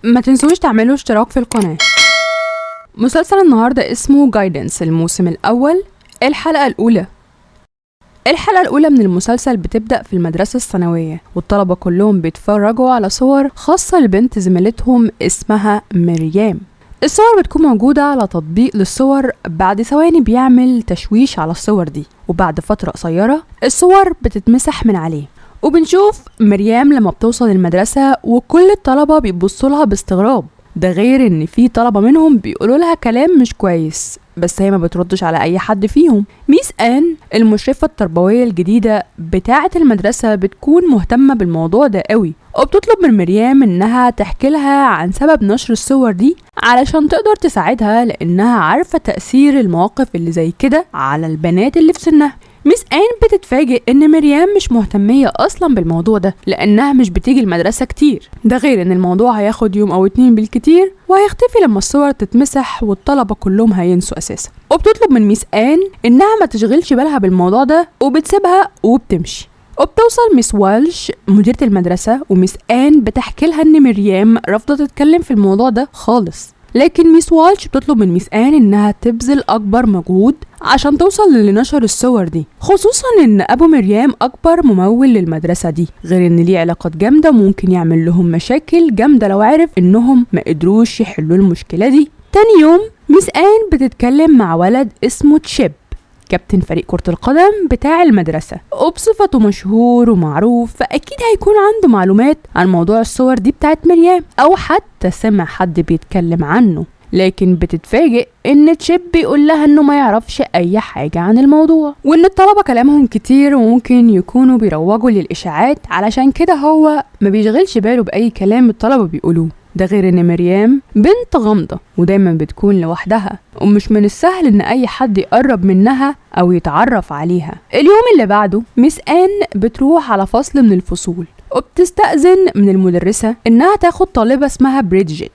ما تنسوش تعملوا اشتراك في القناة. مسلسل النهاردة اسمه جايدنس الموسم الأول. الحلقة الأولى من المسلسل بتبدأ في المدرسة الثانوية، والطلبة كلهم بيتفرجوا على صور خاصة لبنت زميلتهم اسمها مريم. الصور بتكون موجودة على تطبيق للصور، بعد ثواني بيعمل تشويش على الصور دي، وبعد فترة قصيرة الصور بتتمسح من عليه، وبنشوف مريم لما بتوصل المدرسة وكل الطلبة بيبصوا لها باستغراب. ده غير ان في طلبة منهم بيقولوا لها كلام مش كويس، بس هي ما بتردش على اي حد فيهم. ميس آن المشرفة التربوية الجديدة بتاعة المدرسة بتكون مهتمة بالموضوع ده قوي، وبتطلب من مريم انها تحكي لها عن سبب نشر الصور دي علشان تقدر تساعدها، لانها عارفة تأثير المواقف اللي زي كده على البنات اللي في سنها. ميس آن بتتفاجئ ان مريم مش مهتمية اصلا بالموضوع ده، لانها مش بتيجي المدرسة كتير. ده غير ان الموضوع هياخد يوم او 2 بالكتير، وهيختفي لما الصور تتمسح والطلبة كلهم هينسوا اساسا. وبتطلب من ميس آن انها ما تشغلش بالها بالموضوع ده، وبتسيبها وبتمشي. وبتوصل ميس والش مديرة المدرسة، وميس آن بتحكي لها ان مريم رافضة تتكلم في الموضوع ده خالص، لكن ميس والش بتطلب من ميس آن انها تبذل اكبر مجهود عشان توصل للي نشر الصور دي، خصوصا ان ابو مريم اكبر ممول للمدرسة دي، غير ان ليه علاقات جامدة وممكن يعمل لهم مشاكل جامدة لو عرف انهم ما قدروش يحلوا المشكلة دي. تاني يوم ميس آن بتتكلم مع ولد اسمه تشيب، كابتن فريق كرة القدم بتاع المدرسة، وبصفته مشهور ومعروف، فأكيد هيكون عنده معلومات عن موضوع الصور دي بتاعت مريم، أو حتى سمع حد بيتكلم عنه. لكن بتتفاجئ ان تشيب بيقول لها انه ما يعرفش اي حاجة عن الموضوع، وان الطلبة كلامهم كتير وممكن يكونوا بيروجوا للاشاعات، علشان كده هو ما بيشغلش باله باي كلام الطلبة بيقولوه. ده غير ان مريم بنت غامضة ودايما بتكون لوحدها، ومش من السهل ان اي حد يقرب منها او يتعرف عليها. اليوم اللي بعده ميس آن بتروح على فصل من الفصول، وبتستأذن من المدرسة انها تاخد طالبة اسمها بريدجيت.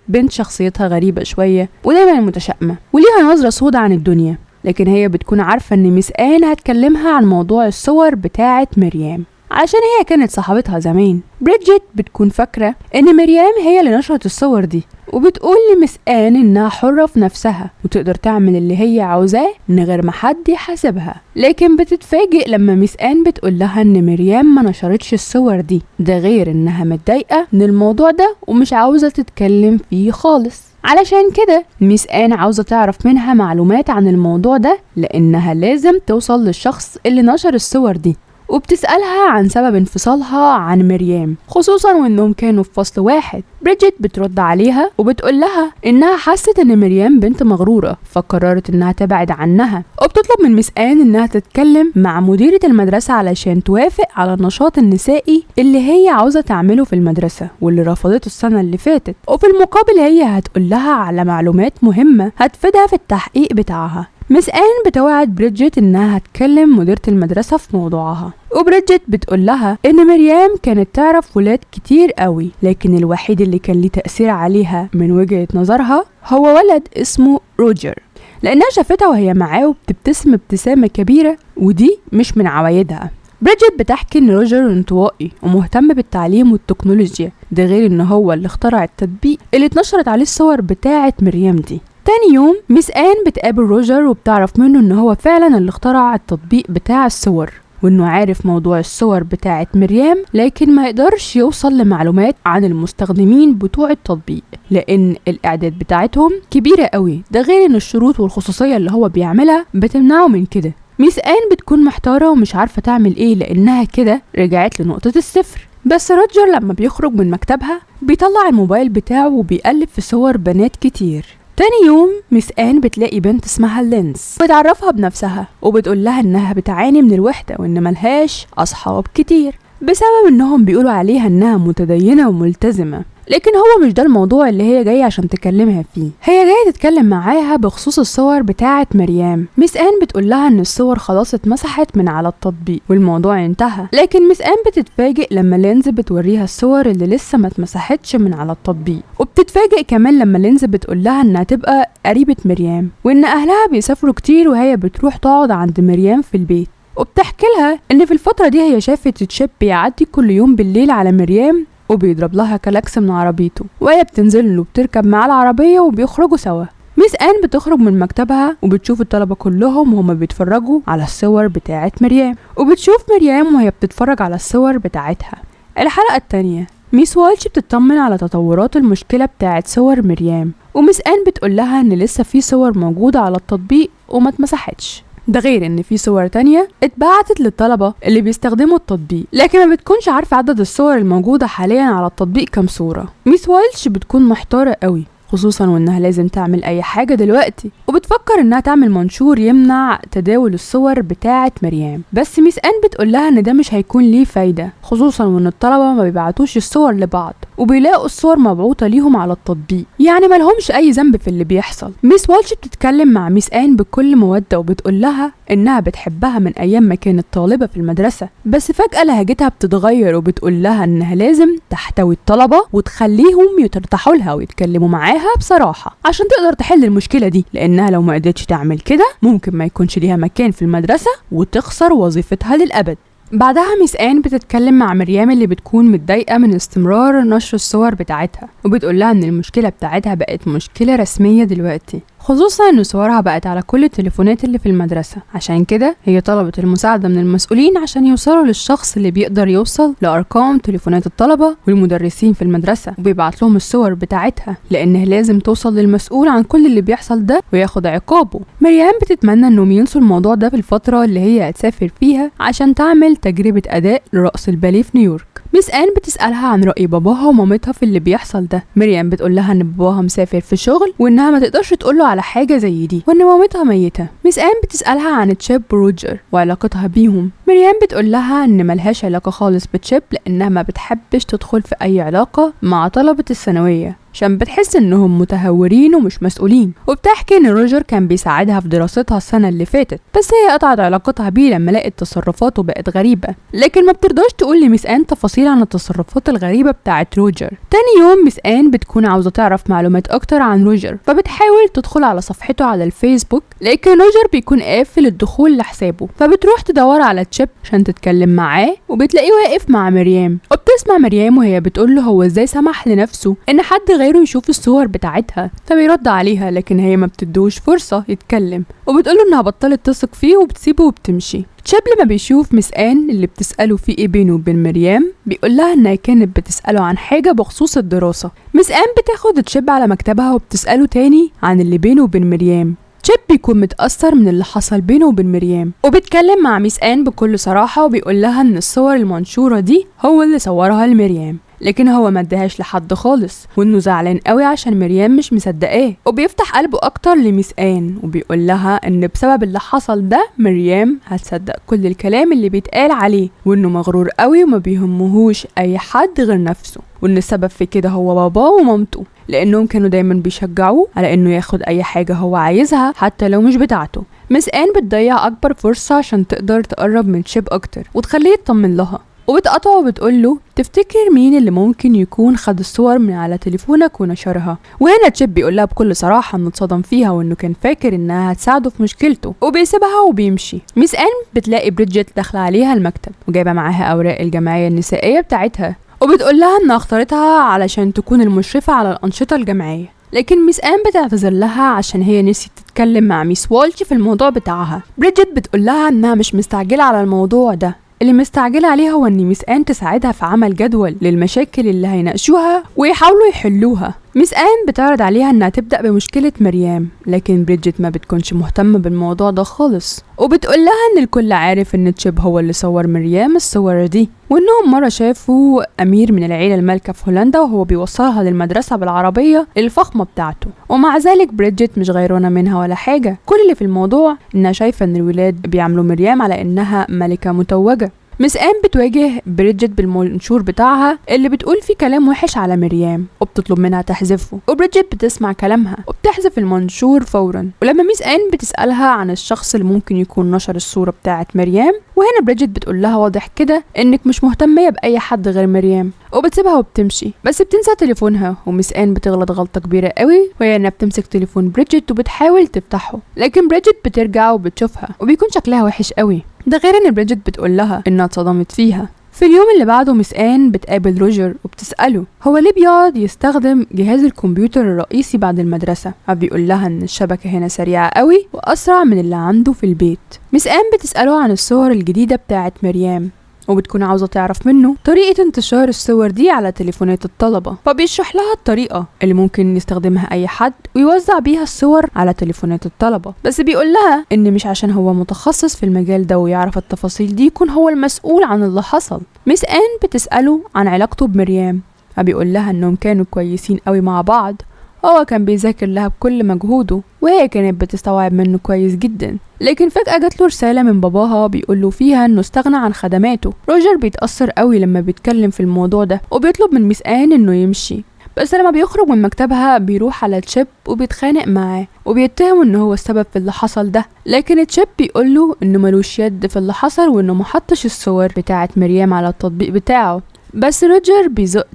بنت شخصيتها غريبة شوية ودايما متشائمة وليها نظرة سودة عن الدنيا، لكن هي بتكون عارفة ان ميس آن هتكلمها عن موضوع الصور بتاعة مريم عشان هي كانت صاحبتها زمان. بريدجيت بتكون فاكرة ان مريم هي اللي نشرت الصور دي، وبتقول لميس آن انها حرة في نفسها وتقدر تعمل اللي هي عاوزاه من غير ما حد يحاسبها. لكن بتتفاجئ لما ميس آن بتقول لها ان مريم ما نشرتش الصور دي، ده غير انها متضايقة من الموضوع ده ومش عاوزة تتكلم فيه خالص. علشان كده ميس آن عاوزة تعرف منها معلومات عن الموضوع ده، لانها لازم توصل للشخص اللي نشر الصور دي، وبتسألها عن سبب انفصالها عن مريم، خصوصا وانهم كانوا في فصل واحد. بريدجيت بترد عليها وبتقول لها انها حست ان مريم بنت مغرورة، فقررت انها تبعد عنها، وبتطلب من ميس آن انها تتكلم مع مديرة المدرسة علشان توافق على النشاط النسائي اللي هي عاوزة تعمله في المدرسة واللي رفضته السنة اللي فاتت، وفي المقابل هي هتقول لها على معلومات مهمة هتفيدها في التحقيق بتاعها. ميس آن بتوعد بريدجيت انها هتكلم مديرة المدرسة في موضوعها، وبريدجيت بتقول لها ان مريم كانت تعرف ولاد كتير قوي، لكن الوحيد اللي كان ليه تأثير عليها من وجهة نظرها هو ولد اسمه روجر، لانها شافتها وهي معاه وبتبتسم ابتسامة كبيرة، ودي مش من عوايدها. بريدجيت بتحكي ان روجر انطوائي ومهتم بالتعليم والتكنولوجيا، ده غير ان هو اللي اخترع التطبيق اللي اتنشرت عليه الصور بتاعة مريم دي. تاني يوم ميس آن بتقابل روجر وبتعرف منه ان هو فعلا اللي اخترع التطبيق بتاع الصور، وانه عارف موضوع الصور بتاعة مريم، لكن ما يقدرش يوصل لمعلومات عن المستخدمين بتوع التطبيق لان الاعداد بتاعتهم كبيرة قوي، ده غير ان الشروط والخصوصية اللي هو بيعملها بتمنعه من كده. ميس آن بتكون محتارة ومش عارفة تعمل ايه، لانها كده رجعت لنقطة الصفر. بس روجر لما بيخرج من مكتبها بيطلع الموبايل بتاعه وبيقلب في صور بنات كتير. تاني يوم ميس آن بتلاقي بنت اسمها لينس، بتعرفها بنفسها وبتقول لها انها بتعاني من الوحدة وان ملهاش اصحاب كتير بسبب انهم بيقولوا عليها انها متدينة وملتزمة، لكن هو مش ده الموضوع اللي هي جاية عشان تكلمها فيه. هي جاية تتكلم معاها بخصوص الصور بتاعة مريم. ميس آن بتقول لها ان الصور خلاص اتمسحت من على التطبيق والموضوع انتهى، لكن ميس آن بتتفاجئ لما لينز بتوريها الصور اللي لسه ما اتمسحتش من على التطبيق، وبتتفاجئ كمان لما لينز بتقول لها انها تبقى قريبة مريم، وان اهلها بيسافروا كتير وهي بتروح تقعد عند مريم في البيت. وبتحكي لها ان في الفترة دي هي شافت تشيب بيعدي كل يوم بالليل على مريم وبيضرب لها كلاكس من عربيته، وهي بتنزل له وبتركب معاه العربية وبيخرجوا سوا. ميس آن بتخرج من مكتبها وبتشوف الطلبة كلهم وهما بيتفرجوا على الصور بتاعة مريم، وبتشوف مريم وهي بتتفرج على الصور بتاعتها. الحلقة التانية، ميس والش بتطمن على تطورات المشكلة بتاعة صور مريم، وميس آن بتقول لها ان لسه في صور موجودة على التطبيق وما اتمسحتش، ده غير ان في صور تانية اتبعتت للطلبة اللي بيستخدموا التطبيق، لكن ما بتكونش عارفة عدد الصور الموجودة حاليا على التطبيق كام صورة. ميس والش بتكون محتارة قوي، خصوصا وانها لازم تعمل اي حاجة دلوقتي، وبتفكر انها تعمل منشور يمنع تداول الصور بتاعة مريم، بس ميس آن بتقول لها ان ده مش هيكون ليه فايدة، خصوصا وان الطلبة ما بيبعتوش الصور لبعض وبيلاقوا الصور مبعوثة ليهم على التطبيق، يعني ملهمش اي ذنب في اللي بيحصل. ميس والش بتتكلم مع ميس آن بكل مودة وبتقول لها انها بتحبها من ايام ما كانت طالبة في المدرسة، بس فجأة لهجتها بتتغير وبتقول لها انها لازم تحتوي الطلبة وتخليهم يترتاحوا لها ويتكلموا معاها بصراحة عشان تقدر تحل المشكلة دي، لانها لو ما قدرتش تعمل كده ممكن ما يكونش ليها مكان في المدرسة وتخسر وظيفتها للأبد. بعدها ميس آن بتتكلم مع مريم اللي بتكون متضايقة من استمرار نشر الصور بتاعتها، وبتقول لها ان المشكلة بتاعتها بقت مشكلة رسمية دلوقتي، خصوصا ان صورها بقت على كل التليفونات اللي في المدرسة. عشان كده هي طلبت المساعدة من المسؤولين عشان يوصلوا للشخص اللي بيقدر يوصل لأرقام تليفونات الطلبة والمدرسين في المدرسة وبيبعت لهم الصور بتاعتها، لأنه لازم توصل للمسؤول عن كل اللي بيحصل ده وياخد عقابه. مريم بتتمنى انهم ينسوا الموضوع ده في الفترة اللي هي هتسافر فيها عشان تعمل تجربة أداء لرقص الباليه في نيويورك. ميس آن بتسألها عن رأي باباها ومامتها في اللي بيحصل ده. مريم بتقول لها ان باباها مسافر في شغل وانها ما تقدرش تقوله على حاجة زي دي وان مامتها ميتة. ميس آن بتسألها عن تشيب وروجر وعلاقتها بيهم. مريم بتقول لها ان ملهاش علاقة خالص بتشيب لانها ما بتحبش تدخل في اي علاقة مع طلبة الثانوية عشان بتحس انهم متهورين ومش مسؤولين، وبتحكي ان روجر كان بيساعدها في دراستها السنة اللي فاتت، بس هي قطعت علاقتها بيه لما لقت تصرفاته بقت غريبة، لكن ما بترضاش تقول لميس آن تفاصيل عن التصرفات الغريبة بتاعت روجر. تاني يوم ميس آن بتكون عاوزة تعرف معلومات اكتر عن روجر، فبتحاول تدخل على صفحته على الفيسبوك، لكن روجر بيكون قافل الدخول لحسابه، فبتروح تدور على تشيب عشان تتكلم معاه وبتلاقيه واقف مع مريم، وبتسمع مريم وهي بتقول له هو ازاي سمح لنفسه ان حد غيره يشوف الصور بتاعتها، فبيرد عليها لكن هي ما بتدوش فرصة يتكلم، وبتقوله انها بطلت تثق فيه وبتسيبه وبتمشي. تشيب لما بيشوف ميس آن اللي بتسأله في ايه بينه وبين مريم بيقول لها انها كانت بتسأله عن حاجة بخصوص الدراسة. ميس آن بتاخد تشيب على مكتبها وبتسأله تاني عن اللي بينه وبين مريم. تشيب بيكون متأثر من اللي حصل بينه وبين مريم، وبيتكلم مع ميس آن بكل صراحة وبيقول لها ان الصور المنشورة دي هو اللي صورها لمريم، لكن هو ما اداهاش لحد خالص، وانه زعلان قوي عشان مريم مش مصدقاه، وبيفتح قلبه اكتر لميس آن وبيقول لها ان بسبب اللي حصل ده مريم هتصدق كل الكلام اللي بيتقال عليه، وانه مغرور قوي وما بيهمهوش اي حد غير نفسه، وان السبب في كده هو باباه ومامته، لانهم كانوا دايما بيشجعوه على انه ياخد اي حاجة هو عايزها حتى لو مش بتاعته. ميس آن بتضيع اكبر فرصة عشان تقدر تقرب من تشيب اكتر وتخليه يطمن لها، وبتقطعه وبتقول له تفتكر مين اللي ممكن يكون خد الصور من على تليفونك ونشرها. وهنا تشيب بيقول لها بكل صراحه انه اتصدم فيها وانه كان فاكر انها هتساعده في مشكلته، وبيسيبها وبيمشي. ميس آن بتلاقي بريدجيت داخله عليها المكتب وجايبه معاها اوراق الجمعيه النسائيه بتاعتها، وبتقول لها انها اختارتها علشان تكون المشرفه على الانشطه الجمعيه، لكن ميس آن بتعتذر لها عشان هي نسيت تتكلم مع ميس والش في الموضوع بتاعها. بريدجيت بتقول لها انها مش مستعجله على الموضوع ده، اللي مستعجله عليها هو ان ميس آن تساعدها في عمل جدول للمشاكل اللي هيناقشوها ويحاولوا يحلوها. ميس آن بتعرض عليها انها تبدأ بمشكلة مريم، لكن بريدجيت ما بتكونش مهتمة بالموضوع ده خالص، وبتقول لها ان الكل عارف ان تشيب هو اللي صور مريم الصور دي، وانهم مرة شافوا امير من العيلة المالكة في هولندا وهو بيوصلها للمدرسة بالعربية الفخمة بتاعته، ومع ذلك بريدجيت مش غيرانة منها ولا حاجة، كل اللي في الموضوع انها شايفة ان الولاد بيعملوا مريم على انها ملكة متوجة. ميس آن بتواجه بريدجيت بالمنشور بتاعها اللي بتقول فيه كلام وحش على مريم وبتطلب منها تحذفه، وبريدجيت بتسمع كلامها وبتحذف المنشور فورا. ولما ميس آن بتسألها عن الشخص اللي ممكن يكون نشر الصورة بتاعت مريم، وهنا بريدجيت بتقول لها واضح كده انك مش مهتمية بأي حد غير مريم، وبتسيبها وبتمشي، بس بتنسى تليفونها. وميس آن بتغلط غلطة كبيرة قوي وهي انها بتمسك تليفون بريدجيت وبتحاول تفتحه، لكن بريدجيت بترجع وبتشوفها وبيكون شكلها وحش قوي، ده غير ان بريدجيت بتقول لها انها اتصدمت فيها، في اليوم اللي بعده مس آن بتقابل روجر وبتسأله هو ليه بيقعد يستخدم جهاز الكمبيوتر الرئيسي بعد المدرسة. فبيقول لها ان الشبكة هنا سريعة قوي واسرع من اللي عنده في البيت. مس آن بتسأله عن الصور الجديدة بتاعت مريم وبتكون عاوزة تعرف منه طريقة انتشار الصور دي على تليفونات الطلبة، فبيشرح لها الطريقة اللي ممكن يستخدمها أي حد ويوزع بيها الصور على تليفونات الطلبة. بس بيقول لها إن مش عشان هو متخصص في المجال ده ويعرف التفاصيل دي يكون هو المسؤول عن اللي حصل. مس آن بتسأله عن علاقته بمريم، فبيقول لها إنهم كانوا كويسين قوي مع بعض، هو كان بيذاكر لها بكل مجهوده وهي كانت بتستوعب منه كويس جدا. لكن فجأة جات له رسالة من باباها بيقول له فيها انه استغنى عن خدماته. روجر بيتأثر قوي لما بيتكلم في الموضوع ده وبيطلب من مس آن انه يمشي، بس لما بيخرج من مكتبها بيروح على تشيب وبيتخانق معاه وبيتهم انه هو السبب في اللي حصل ده. لكن تشيب بيقول له انه ملوش يد في اللي حصل وانه محطش الصور بتاعت مريم على التطبيق بتاعه. بس روجر بيزق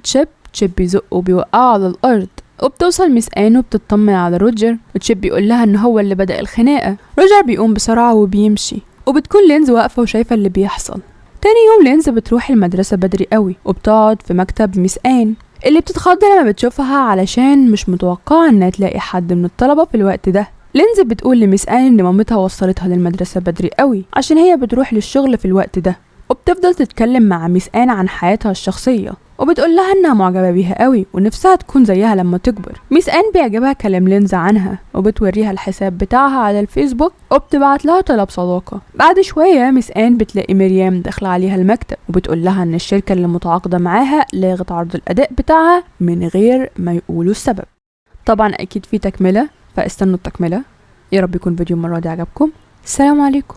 تشيب بيزقه وبيوقعه على الارض، وبتوصل مس آن وبتطمن على روجر وتشيب بيقول لها ان هو اللي بدأ الخناقة. روجر بيقوم بسرعة وبيمشي وبتكون لينز واقفة وشايفة اللي بيحصل. تاني يوم لينز بتروح المدرسة بدري قوي وبتقعد في مكتب مس آن اللي بتتخض لما بتشوفها علشان مش متوقعة انها تلاقي حد من الطلبة في الوقت ده. لينز بتقول لمس آن ان مامتها وصلتها للمدرسة بدري قوي عشان هي بتروح للشغل في الوقت ده، وبتفضل تتكلم مع مس آن عن حياتها الشخصية وبتقول لها انها معجبة بيها قوي ونفسها تكون زيها لما تكبر. مس آن بيعجبها كلام لينز عنها وبتوريها الحساب بتاعها على الفيسبوك وبتبعت لها طلب صداقة. بعد شوية مس آن بتلاقي مريم داخلة عليها المكتب وبتقول لها ان الشركة اللي متعاقدة معاها لغت عرض الأداء بتاعها من غير ما يقولوا السبب. طبعا اكيد في تكملة، فاستنوا التكملة. يا رب يكون فيديو المرة دي عجبكم. السلام عليكم.